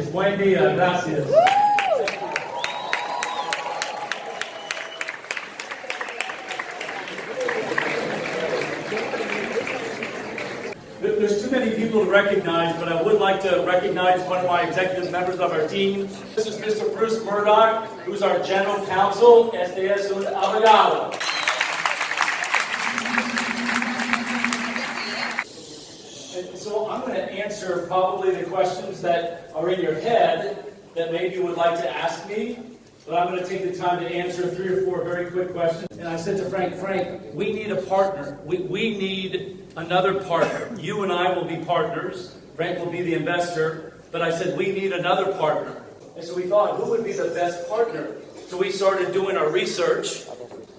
Gracias. Buen día. Gracias. There's too many people to recognize, but I would like to recognize one of my executive members of our team. This is Mr. Bruce Murdoch, who's our general counsel. Este es un abogado. And so I'm going to answer probably the questions that are in your head that maybe you would like to ask me. But I'm going to take the time to answer 3 or 4 very quick questions. And I said to Frank, we need a partner. We need another partner. You and I will be partners. Frank will be the investor. But I said, we need another partner. And so we thought, who would be the best partner? So we started doing our research.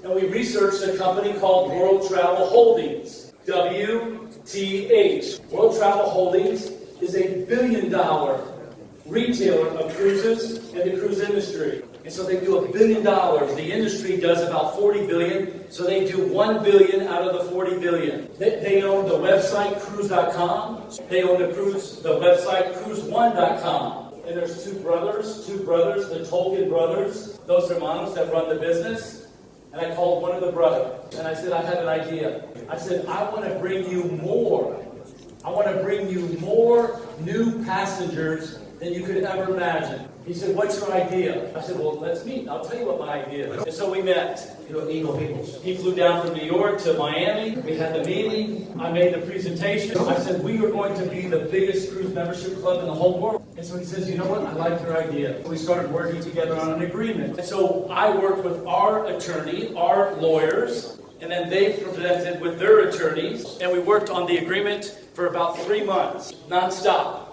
And we researched a company called World Travel Holdings. WTH. World Travel Holdings is a $1 billion retailer of cruises and the cruise industry. And so they do $1 billion. The industry does about 40 billion. So they do 1 billion out of the 40 billion. They own the website cruise.com. They own the website cruise1.com. And there's two brothers, the Tolkien brothers, those hermanos that run the business. And I called one of the brothers. And I said, I have an idea. I said, I want to bring you more. I want to bring you more new passengers than you could ever imagine. He said, what's your idea? I said, well, let's meet. I'll tell you what my idea is. And so we met. He flew down from New York to Miami. We had the meeting. I made the presentation. I said, we are going to be the biggest cruise membership club in the whole world. And so he says, you know what? I like your idea. So we started working together on an agreement. And so I worked with our attorney, our lawyers, and then they presented with their attorneys. And we worked on the agreement for about 3 months, nonstop.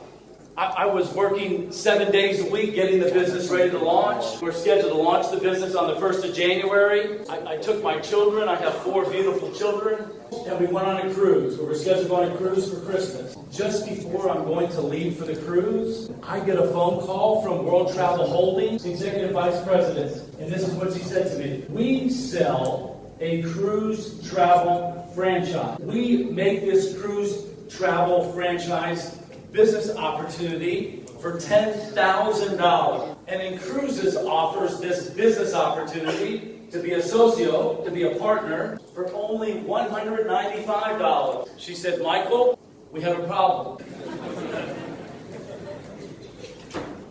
I was working 7 days a week getting the business ready to launch. We're scheduled to launch the business on the 1st of January. I took my children. I have 4 beautiful children. And we went on a cruise. We were scheduled to go on a cruise for Christmas. Just before I'm going to leave for the cruise, I get a phone call from World Travel Holdings, Executive Vice President. And this is what she said to me. We sell a cruise travel franchise. We make this cruise travel franchise business opportunity for $10,000. And inCruises offers this business opportunity to be a socio, to be a partner, for only $195. She said, Michael, we have a problem.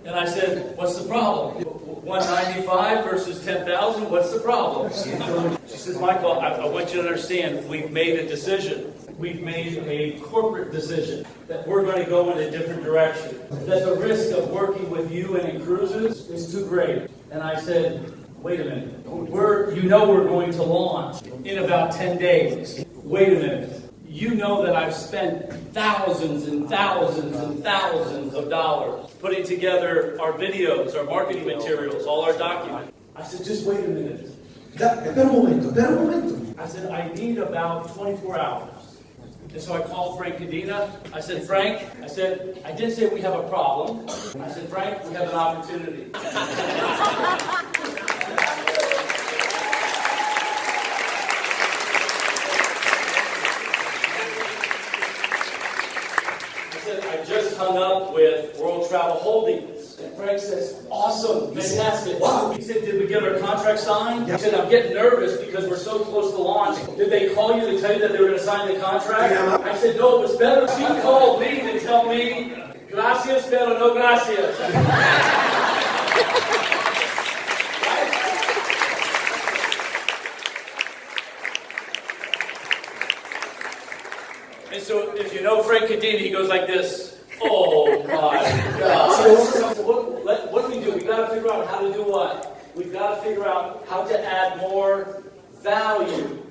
And I said, what's the problem? 195 versus 10,000, what's the problem? She says, Michael, I want you to understand, we've made a decision. We've made a corporate decision that we're going to go in a different direction. That the risk of working with you and inCruises is too great. And I said, wait a minute. We're going to launch in about 10 days. Wait a minute. You know that I've spent thousands and thousands and thousands of dollars putting together our videos, our marketing materials, all our documents. I said, just wait a minute. Espera un momento. I said, I need about 24 hours. And so I called Frank Cadena. I said, Frank, I didn't say we have a problem. I said, Frank, we have an opportunity. I just hung up with World Travel Holdings. And Frank says, awesome, fantastic. Wow. He said, did we get our contract signed? He said, I'm getting nervous because we're so close to launch. Did they call you to tell you that they were going to sign the contract? Yeah. I said, no, it was better. She called me to tell me, gracias, pero no gracias. And so, if you know Frank Cadena, he goes like this. Oh my God. So what do we do? We've got to figure out how to do what? We've got to figure out how to add more value.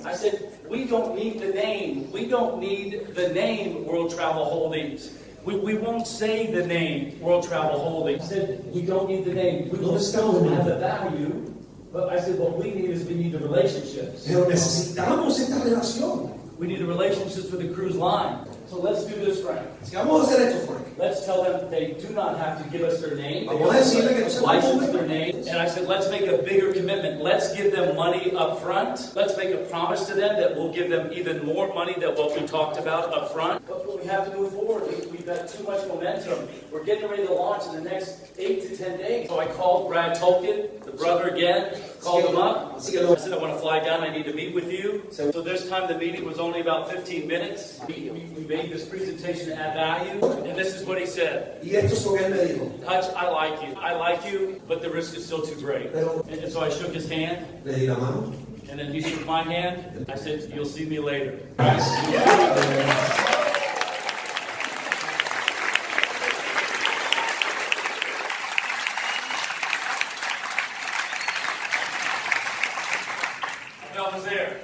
I said, we don't need the name. We don't need the name World Travel Holdings. We won't say the name World Travel Holdings. I said, we don't need the name. We will still have the value. But I said, what we need is we need the relationships. Pero necesitamos esta relación. We need the relationships with the cruise line. So let's do this, Frank. Así que vamos a hacer esto, Frank. let's tell them they do not have to give us their name. They Vamos a decirle que no se license preocupen. their name. And I said, let's make a bigger commitment. Let's give them money up front. Let's make a promise to them that we'll give them even more money than what we talked about up front. But we have to move forward. We've got too much momentum. We're getting ready to launch in the next 8 to 10 days. So I called Brad Tolkien, the brother again, called him up. I said, I want to fly down. I need to meet with you. So this time the meeting was only about 15 minutes. We made this presentation to add value. And this is what he said. Y esto es lo que él me dijo. Hutch, I like you, but the risk is still too great. And so I shook his hand, Le di la mano. and then he shook my hand. I said, you'll see me later. I was there.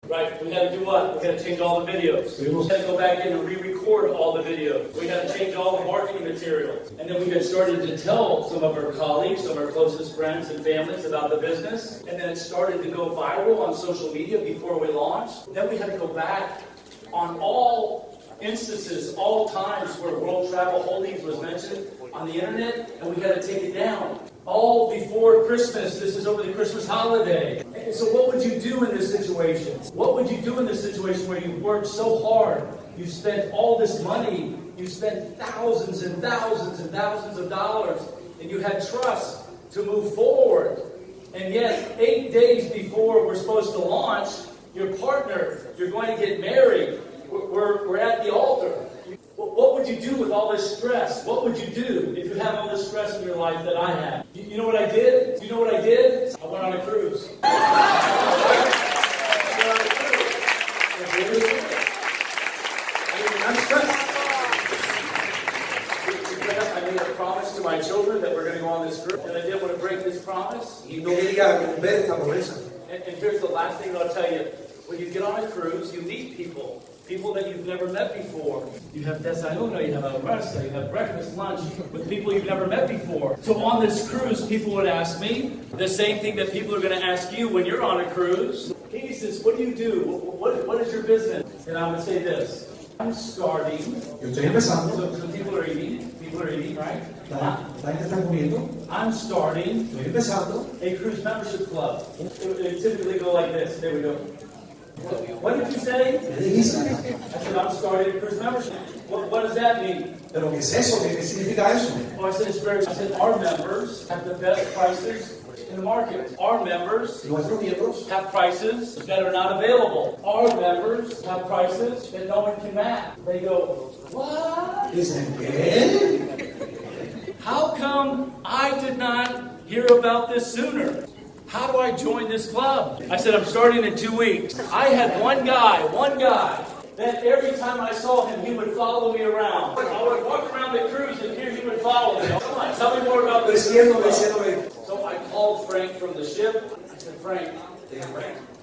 Right, we got to do what? We got to change all the videos. We got to go back in and re-record all the videos. We got to change all the marketing materials. And then we got started to tell some of our colleagues, some of our closest friends and families about the business. And then it started to go viral on social media before we launched. Then we had to go back on all instances, all times where World Travel Holdings was mentioned on the internet, and we got to take it down. All before Christmas. This is over the Christmas holiday. And so what would you do in this situation? What would you do in this situation where you worked so hard? You spent all this money. You spent thousands and thousands and thousands of dollars. And you had trust to move forward. And yet, 8 days before we're supposed to launch, your partner, you're going to get married. We're at the altar. What would you do with all this stress? What would you do if you have all this stress in your life that I have? You know what I did? You know what I did? I went on a cruise. I'm stressed. I made a promise to my children that we're going to go on this cruise, and I didn't want to break this promise. Y no quería romper esta promesa. And here's the last thing I'll tell you. When you get on a cruise, you meet people. People that you've never met before. You have desayuno, you have almuerzo, you have breakfast, lunch with people you've never met before. So on this cruise, people would ask me the same thing that people are going to ask you when you're on a cruise. He says, what do you do? What is your business? And I would say this. I'm starting. Yo estoy empezando. So people are eating. People are eating, right? La gente está comiendo. I'm starting Estoy empezando. a cruise membership club. It typically go like this. There we go. What did you say? ¿Qué dijiste? I said, I'm starting a cruise membership. What does that mean? ¿Pero qué es eso? ¿Qué significa eso? Well, I said, our members have the best prices in the market. Our members Nuestros miembros have prices that are not available. Our members have prices that no one can match. They go, what? dicen, ¿qué? How come I did not hear about this sooner? How do I join this club? I said, I'm starting in 2 weeks. I had one guy, that every time I saw him, he would follow me around. I would walk around the cruise and here he would follow me. Come on, tell me more about this. So I called Frank from the ship. I said, Frank,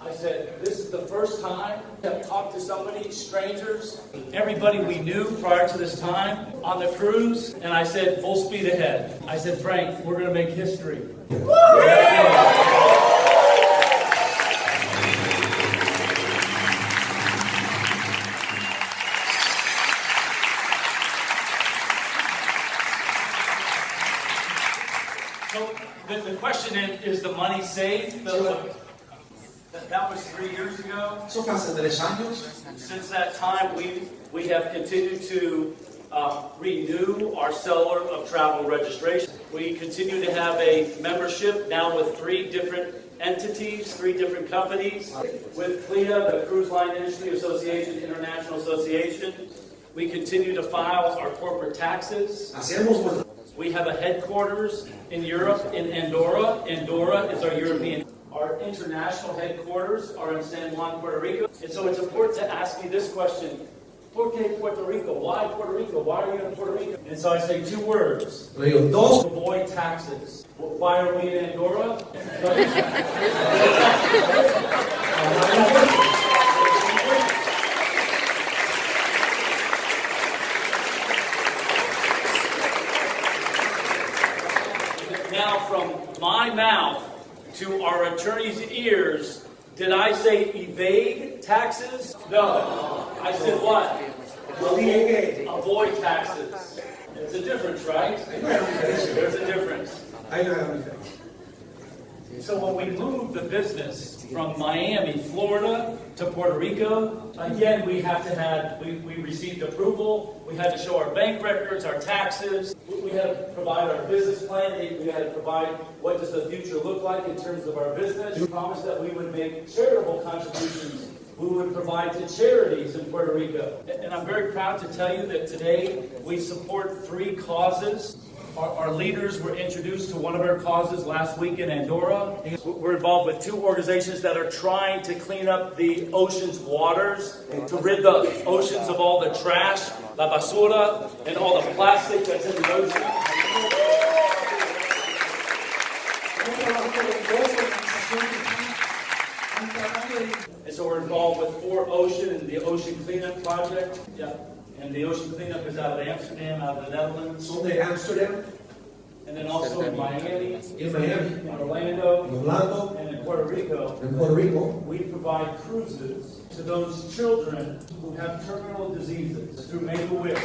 I said, this is the first time I've talked to somebody, strangers, everybody we knew prior to this time on the cruise. And I said, full speed ahead. I said, Frank, we're going to make history. So the question is the money saved? That was 3 years ago. Eso fue hace 3 años. Since that time, we have continued to renew our seller of travel registration. We continue to have a membership now with 3 different entities, 3 different companies. With CLIA, the Cruise Line Industry Association, International Association. We continue to file our corporate taxes. Hacemos We have a headquarters in Europe, in Andorra. Andorra is our European. Our international headquarters are in San Juan, Puerto Rico. And so it's important to ask me this question. ¿Por qué Puerto Rico? Why Puerto Rico? Why are you in Puerto Rico? And so I say 2 words. Le digo, 2. Avoid taxes. Why are we in Andorra? Now from my mouth to our attorney's ears, did I say evade taxes? No. I said what? Avoid taxes. There's a difference, right? Ahí no hay una diferencia. There's a difference. Ahí no hay una diferencia. So when we moved the business from Miami, Florida to Puerto Rico, again, we received approval. We had to show our bank records, our taxes. We had to provide our business plan. We had to provide what does the future look like in terms of our business. We promised that we would make charitable contributions. We would provide to charities in Puerto Rico. And I'm very proud to tell you that today we support 3 causes. Our leaders were introduced to one of our causes last week in Andorra. We're involved with 2 organizations that are trying to clean up the ocean's waters, to rid the oceans of all the trash, la basura, and all the plastic that's in the ocean. And so we're involved with 4 Ocean and the Ocean Cleanup Project. Yeah. And the ocean cleanup is out of Amsterdam, out of the Netherlands. Son de Amsterdam, And then also in Miami, in Miami, in Orlando, en Orlando, and in Puerto Rico. en Puerto Rico. We provide cruises to those children who have terminal diseases through Make-A-Wish.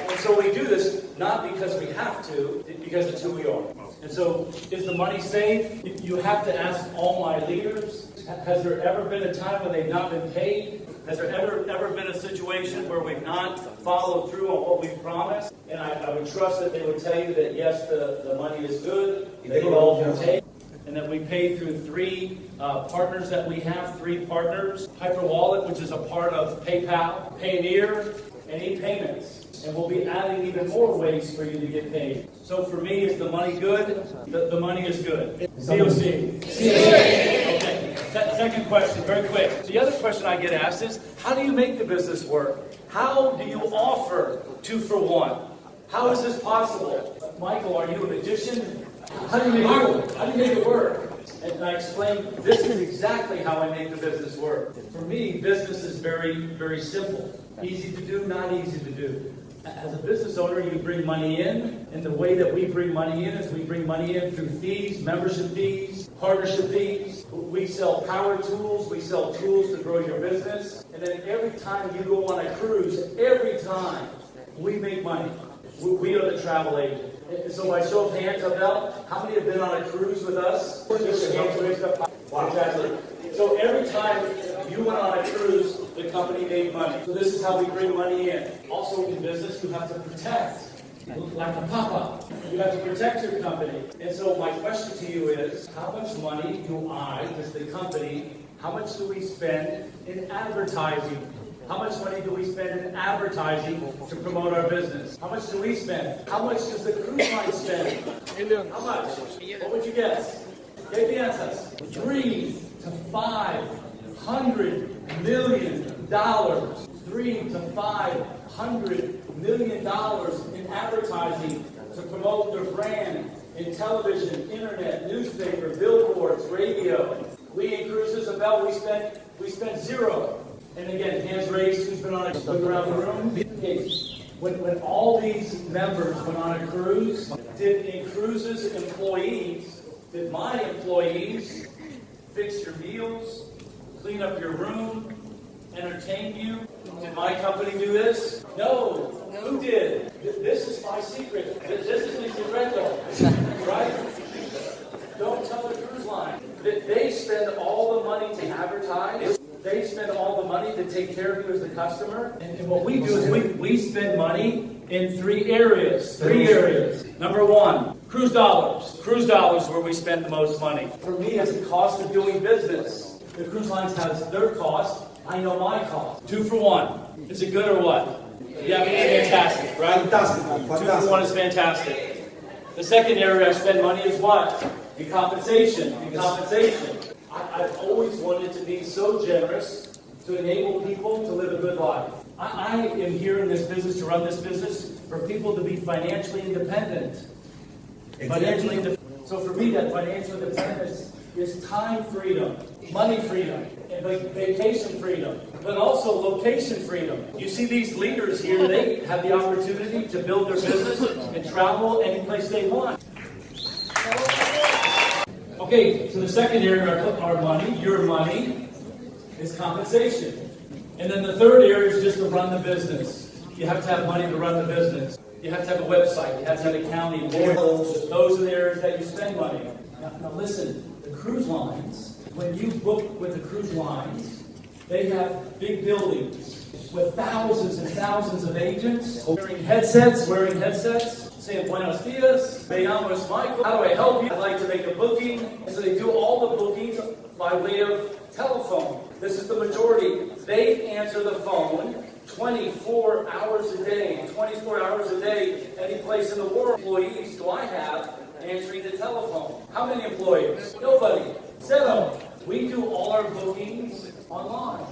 And so we do this not because we have to, because it's who we are. And so, is the money safe? You have to ask all my leaders. Has there ever been a time when they've not been paid? Has there ever been a situation where we've not followed through on what we've promised? And I would trust that they would tell you that yes, the money is good, they will all be paid, and that we pay through 3 partners that we have, 3 partners. Hyperwallet, which is a part of PayPal, Payoneer, and ePayments. And we'll be adding even more ways for you to get paid. So for me, is the money good? The money is good. COC. Okay. Second question, very quick. The other question I get asked is, how do you make the business work? How do you offer 2 for 1? How is this possible? Michael, are you a magician? How do you make it work? How do you make it work? And I explained, this is exactly how I make the business work. For me, business is very, very simple. Easy to do, not easy to do. As a business owner, you bring money in, and the way that we bring money in is we bring money in through fees, membership fees, partnership fees. We sell power tools, we sell tools to grow your business. And then every time you go on a cruise, every time we make money. We are the travel agent. And so by show of hands, Abel, how many have been on a cruise with us? Just hands raised up. Exactly. So every time you went on a cruise, the company made money. So this is how we bring money in. Also in business, you have to protect. Like a papa. You have to protect your company. And so my question to you is, how much money does the company, how much do we spend in advertising? How much money do we spend in advertising to promote our business? How much do we spend? How much does the cruise line spend? How much? What would you guess? ¿Qué piensas? $300 to $500 million. $300 to $500 million in advertising to promote their brand in television, internet, newspaper, billboards, radio. We inCruises, about we spent 0. And again, hands raised, who's been on a look around the room? When all these members went on a cruise, did inCruises employees, did my employees fix your meals, clean up your room, entertain you? Did my company do this? No. Who did? This is my secret. This is the secreto. Right? Don't tell the cruise line. They spend all the money to advertise. They spend all the money to take care of you as the customer. And what we do is we spend money in 3 areas. 3 areas. Number 1, cruise dollars. Cruise dollars where we spend the most money. For me, it's the cost of doing business. The cruise lines has their cost. I know my cost. 2 for 1. Is it good or what? Yeah, it's fantastic, right? Fantastic. 2 for 1 is fantastic. The second area I spend money is what? The compensation. I've always wanted to be so generous to enable people to live a good life. I am here in this business to run this business for people to be financially independent. Financially independent. So for me, that financial independence is time freedom, money freedom, and vacation freedom, but also location freedom. You see these leaders here, they have the opportunity to build their business and travel any place they want. Okay, so the second area of our money, your money, is compensation. And then the third area is just to run the business. You have to have money to run the business. You have to have a website. You have to have accounting. Those are the areas that you spend money. Now listen, the cruise lines, when you book with the cruise lines, they have big buildings with thousands and thousands of agents wearing headsets, saying Buenos dias, me llamo es Michael, how do I help you? I'd like to make a booking. And so they do all the bookings by way of telephone. This is the majority. They answer the phone 24 hours a day, any place in the world. Employees do I have answering the telephone? How many employees? Nobody. Zero. We do all our bookings online.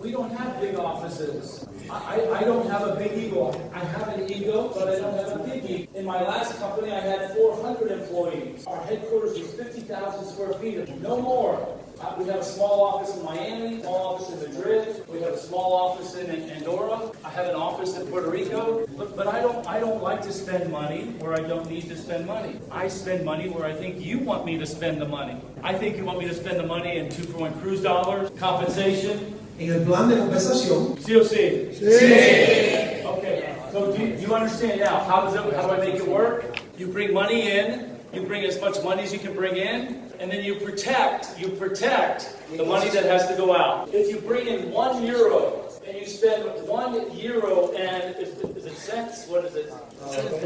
We don't have big offices. I don't have a big ego. I have an ego, but I don't have a big ego. In my last company, I had 400 employees. Our headquarters was 50,000 square feet. No more. We have a small office in Miami, small office in Madrid. We have a small office in Andorra. I have an office in Puerto Rico. But I don't like to spend money where I don't need to spend money. I spend money where I think you want me to spend the money. I think you want me to spend the money in 2-for-1 cruise dollars, compensation. En el plan de compensación. Sí o sí? Sí. Okay. So do you understand now? How do I make it work? You bring money in. You bring as much money as you can bring in, and then you protect the money that has to go out. If you bring in €1 and you spend €1 and is it cents? What is it?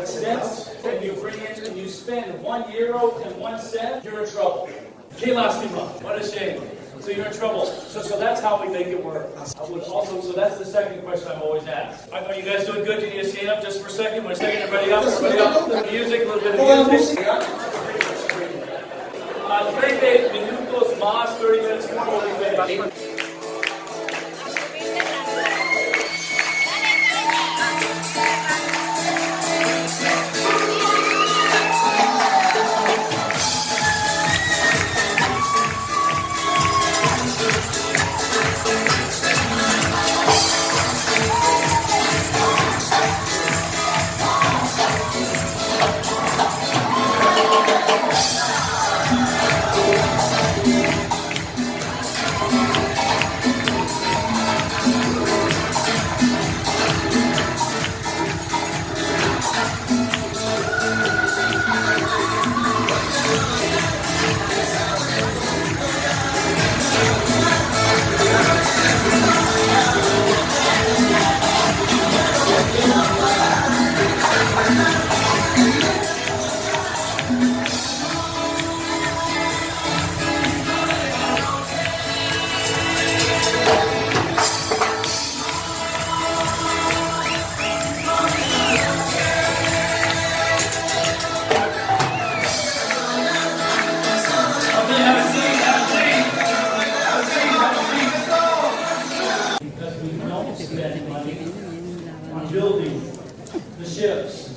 Cents. And you bring in and you spend €1 and 1 cent, you're in trouble. Que lástima. What a shame. So you're in trouble. So that's how we make it work. So that's the second question I'm always asked. Are you guys doing good? Do you need to stand up just for a second? Want to stand everybody up? Everybody up? The music, a little bit of music. 30 minutos más, 30 minutes more. Building the ships.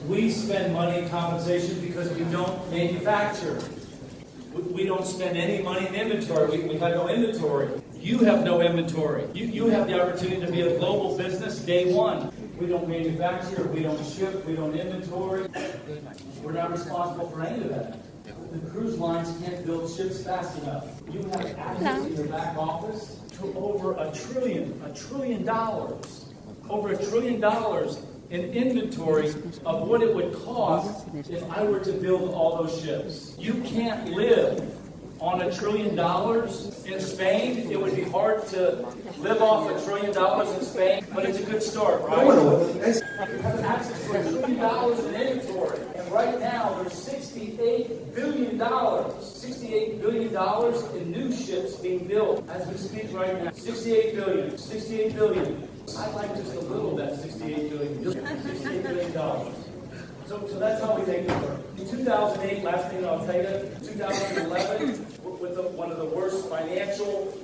We spend money in compensation because we don't manufacture. We don't spend any money in inventory. We have no inventory. You have no inventory. You have the opportunity to be a global business day one. We don't manufacture, we don't ship, we don't inventory. We're not responsible for any of that. The cruise lines can't build ships fast enough. You have access in your back office to over $1 trillion. Over $1 trillion in inventory of what it would cost if I were to build all those ships. You can't live on $1 trillion in Spain. It would be hard to live off $1 trillion in Spain, but it's a good start, right? You have access to $1 trillion in inventory, and right now there's $68 billion in new ships being built as we speak right now. 68 billion. I'd like just a little of that $68 billion. So that's how we make it work. In 2008, last thing I'll tell you, 2011, with one of the worst financial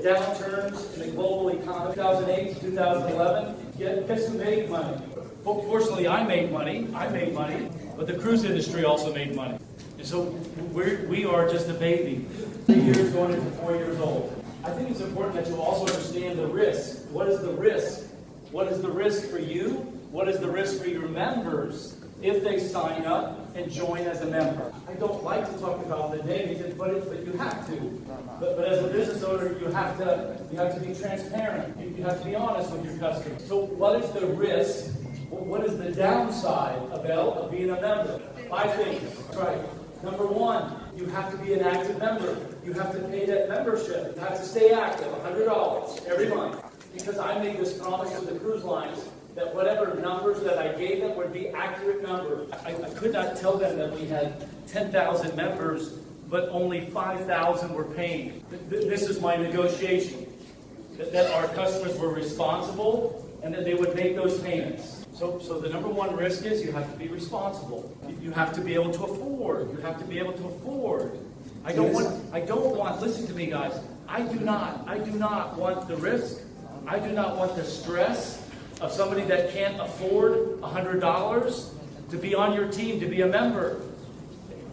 downturns in the global economy, 2008 to 2011, guess who made money? Well, fortunately, I made money, but the cruise industry also made money. And so we are just a baby, 3 years going into 4 years old. I think it's important that you also understand the risk. What is the risk What is the risk for you? What is the risk for your members if they sign up and join as a member? I don't like to talk about the negatives, but you have to. But as a business owner, you have to be transparent. You have to be honest with your customers. So what is the risk? What is the downside of being a member? 5 things. Right. Number 1, you have to be an active member. You have to pay that membership. You have to stay active, $100 every month. Because I made this promise to the cruise lines that whatever numbers that I gave them would be accurate numbers. I could not tell them that we had 10,000 members, but only 5,000 were paying. This is my negotiation, that our customers were responsible and that they would make those payments. So the number 1 risk is you have to be responsible. You have to be able to afford. You have to be able to afford. I don't want, listen to me guys, I do not want the risk. I do not want the stress of somebody that can't afford $100 to be on your team, to be a member.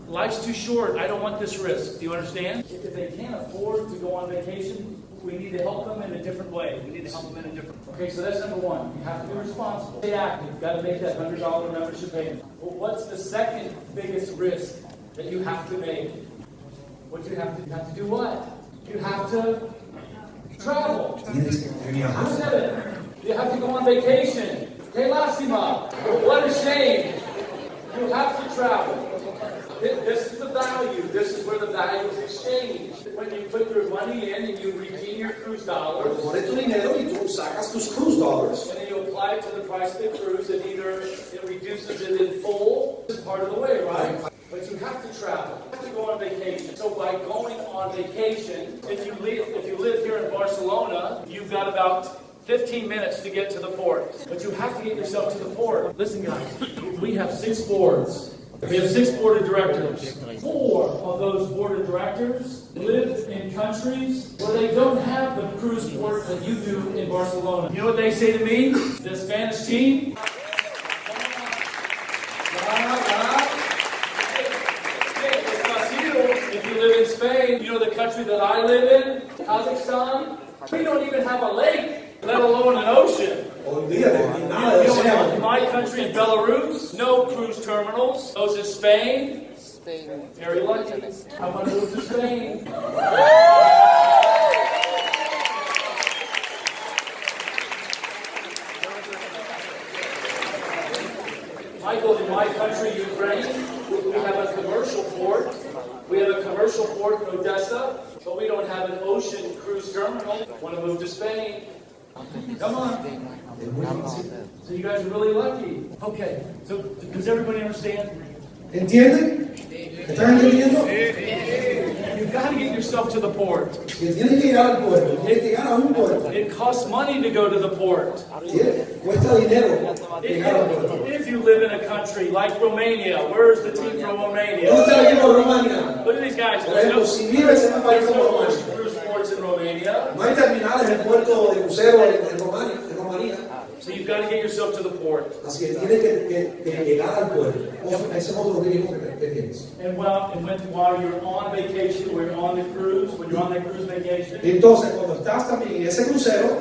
Life's too short. I don't want this risk. Do you understand? If they can't afford to go on vacation, we need to help them in a different way. We need to help them in a different way. Okay, so that's number 1. You have to be responsible. Stay active. You've got to make that $100 membership payment. Well, what's the second biggest risk that you have to make? What do you have to do? You have to do what? You have to travel. You said it. You have to go on vacation. Que lástima. What a shame. You have to travel. This is the value. This is where the value is exchanged. When you put your money in and you redeem your cruise dollars, Pones tu dinero y tú sacas tus cruise dollars. and then you apply it to the price of the cruise, and either it reduces it in full, it's part of the way, right? But you have to travel. You have to go on vacation. So by going on vacation, if you live here in Barcelona, you've got about 15 minutes to get to the port. But you have to get yourself to the port. Listen, guys, we have 6 boards. We have 6 board of directors. 4 of those board of directors live in countries where they don't have the cruise port that you do in Barcelona. You know what they say to me? The Spanish team? If you live in Spain, you know the country that I live in? Hutchison? We don't even have a lake, let alone an ocean. Olvídate, nada de You know, in océano. my country, in Belarus, no cruise terminals. Those in Spain, very lucky. I want to move to Spain. Michael, in my country, Ukraine, we have a commercial port. We have a commercial port in Odessa, but we don't have an ocean cruise terminal. Want to move to Spain? Come on. So you guys are really lucky. Okay, so does everybody understand? ¿Entienden? ¿Están entendiendo? You've got to get yourself to the port. Que tienes que llegar al puerto, tienes que llegar a un puerto. It costs money to go to the port. Cuesta dinero llegar al puerto. If you live in a country like Romania, where's the team from Romania? ¿Dónde está el equipo de Romania? Look at these guys. Por ejemplo, si vives en un país There's como no Romania, ocean cruise ports in Romania. no hay terminales en el puerto de crucero en Romania. So you've got to get yourself to the port. Así que tienes que llegar al puerto. Ese es otro mínimo que tienes. And while you're on vacation, when you're on the cruise, when you're on that cruise vacation, Entonces, cuando estás también en ese crucero,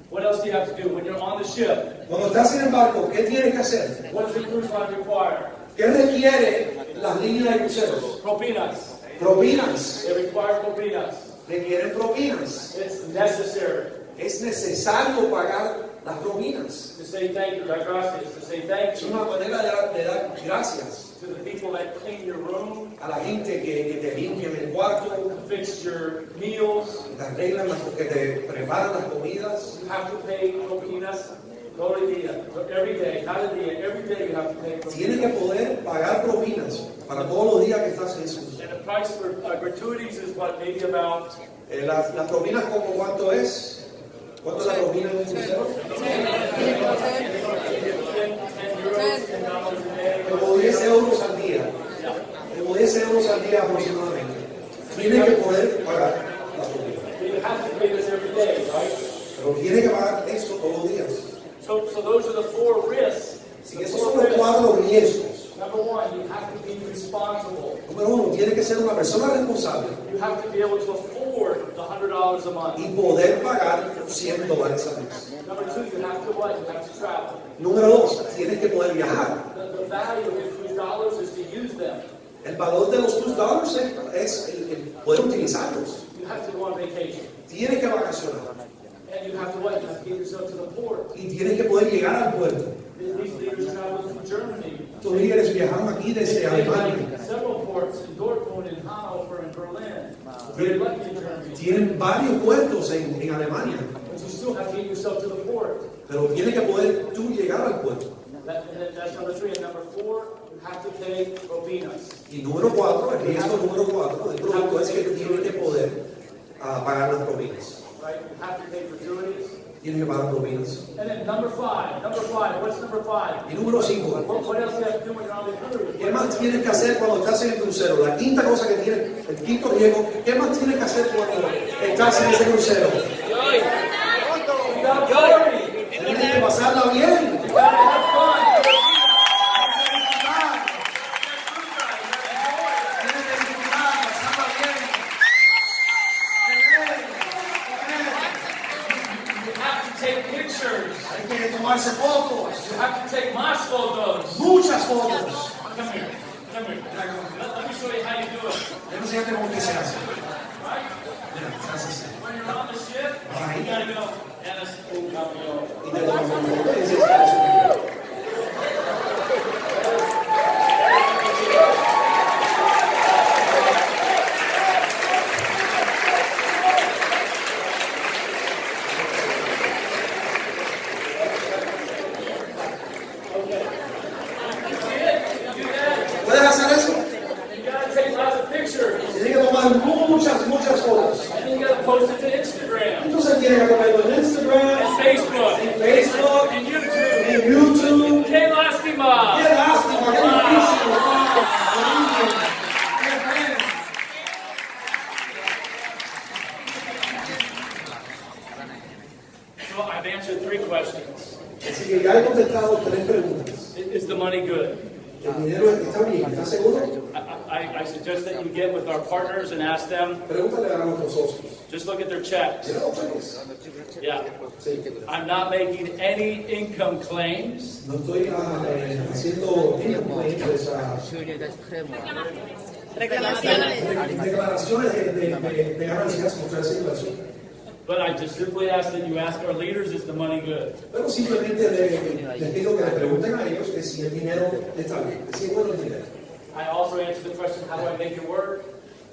what else do you have to do? When you're on the ship, cuando estás en el barco, ¿qué tienes que hacer? what does the cruise line require? ¿Qué requiere las líneas de cruceros? Propinas. Propinas. They require propinas. Requieren propinas. It's necessary Es necesario pagar las propinas. to say thank you, dar gracias, to say thank Es you una manera de dar gracias to the people that clean your room, a la gente que te limpia el cuarto, fix your meals. que te arreglan, que te preparan las comidas. You have to pay propinas todo el día, every day, cada día, every day you have to pay Tienes que propinas. poder pagar propinas para todos los días que estás en eso. And the price for gratuities is what, maybe about Las propinas, ¿como cuánto es? ¿Cuánto es la propina en un crucero? 10 euros, $10 a day. Como 10 euros al día. Como 10 euros al día aproximadamente. Tienes que poder pagar la propina. You have to pay this every day, right? Pero tienes que pagar esto todos los días. So those are the 4 risks. Si esos son los 4 riesgos. Number 1, you have to be responsible. Número 1, tienes que ser una persona responsable You have to be able to afford the $100 a month. y poder pagar $100 al mes. Number 2, you you have to what? You have to travel. Número dos, tienes que poder viajar. The value of inCruise dollars is to use them. El valor de los cruise dollars es el poder utilizarlos. You have to go on vacation. Tienes que vacacionar. And you have to what? You have to get yourself to the port. Y tienes que poder llegar al puerto. These leaders travel from Germany. Estos líderes viajaron aquí desde Alemania. Several ports in Dortmund, in Hanover, in Berlin. Very lucky in Germany. Tienen varios puertos en Alemania. But you still have to get yourself to the port. Pero tienes que poder tú llegar al puerto. That's number 3. And number 4, you have to pay propinas. Y número 4, el riesgo número 4 del producto es que tienes que poder pagar las propinas. Right? You have to pay gratuities. Tienes que pagar propinas. And then number 5, what's number 5? Y número 5, What else do you have to do when you're on the cruise? ¿qué más tienes que hacer cuando estás en el crucero? La quinta cosa que tienes, el quinto riesgo, ¿qué más tienes que hacer cuando estás en ese crucero? You gotta party. Tienes que pasarla bien. You gotta have fun. Tienes que disfrutar, pasarla bien. You have to take pictures. Hay que tomarse fotos, You have to take más photos. muchas fotos. Come here. Come here. Let me show you how you do it. Déjame enseñarte cómo que se hace. Right? Mira, se hace así. When you're on the ship, you gotta go. And it's Y te tomas una foto y dices, "Ah, eso es mío". ¿Puedes hacer eso? You gotta take lots of pictures. Tienes que tomar muchas fotos. And then you gotta post it to Instagram, Entonces tienes que ponerlo en Instagram, and Facebook, en Facebook, and YouTube. en YouTube. ¡Qué lástima! ¡Qué lástima! ¡Qué difícil! ¡Wow! ¡Qué pena! So I've answered 3 questions. Así que ya he contestado 3 preguntas. Is the money good? ¿El dinero está bien? ¿Estás seguro? I suggest that you get with our partners and ask them. Pregúntale a nuestros socios. Just look at their checks. ¿Tiene los cheques? Yeah. Sí. I'm not making any income claims. No estoy haciendo declaraciones de ganancias contra esa inversión. But I just simply ask that you ask our leaders, is the money good? Pero simplemente les pido que le pregunten a ellos que si el dinero está bien, que si es bueno el dinero. I also answered the question, how do I make it work?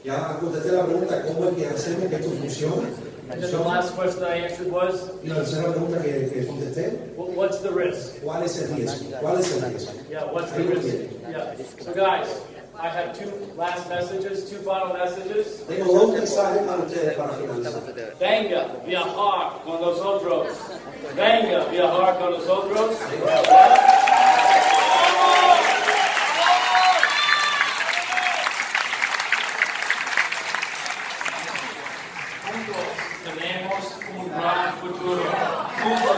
Ya contesté la pregunta, ¿cómo es que hacemos que esto funcione? And then the last question I answered was, Y la tercera pregunta que contesté, what's the risk? ¿cuál es el riesgo? ¿Cuál es el riesgo? Yeah, what's the risk? Yeah. So guys, I have 2 last messages, 2 final messages. Tengo 2 mensajes para ustedes para finalizar. Venga, viajar con nosotros. Venga, viajar con nosotros. Juntos tenemos un gran futuro. Juntos